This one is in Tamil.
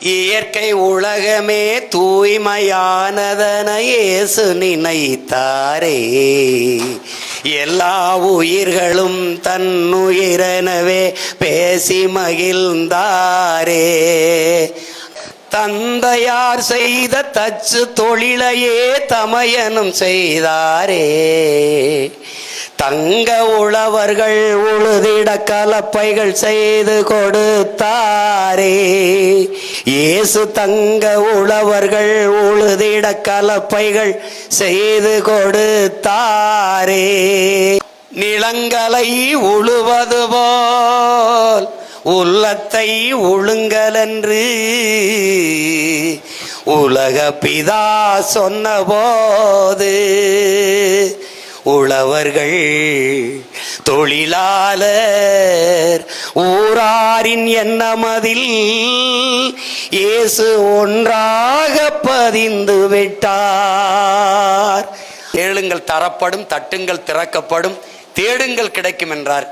இயற்கை உலகமே தூய்மையானதன இயேசு நினைத்தாரே. எல்லா உயிர்களும் தன்னுயிரெனவே பேசி மகிழ்ந்தாரே. தந்தையார் செய்த தச்சு தொழிலையே தமையனும் செய்தாரே. தங்க உழவர்கள் உழுதிட கலப்பைகள் செய்து கொடுத்தாரே. இயேசு தங்க உழவர்கள் உழுதிட கலப்பைகள் செய்து கொடுத்தாரே. நிலங்களை உழுவது போல் உள்ளத்தை உழுங்கலென்று உலக பிதா சொன்னபோது உழவர்கள் தொழிலாளர் ஊராரின் எண்ணமதில் இயேசு ஒன்றாக பதிந்து விட்டார். கேளுங்கள் தரப்படும், தட்டுங்கள் திறக்கப்படும், தேடுங்கள் கிடைக்கும் என்றார்.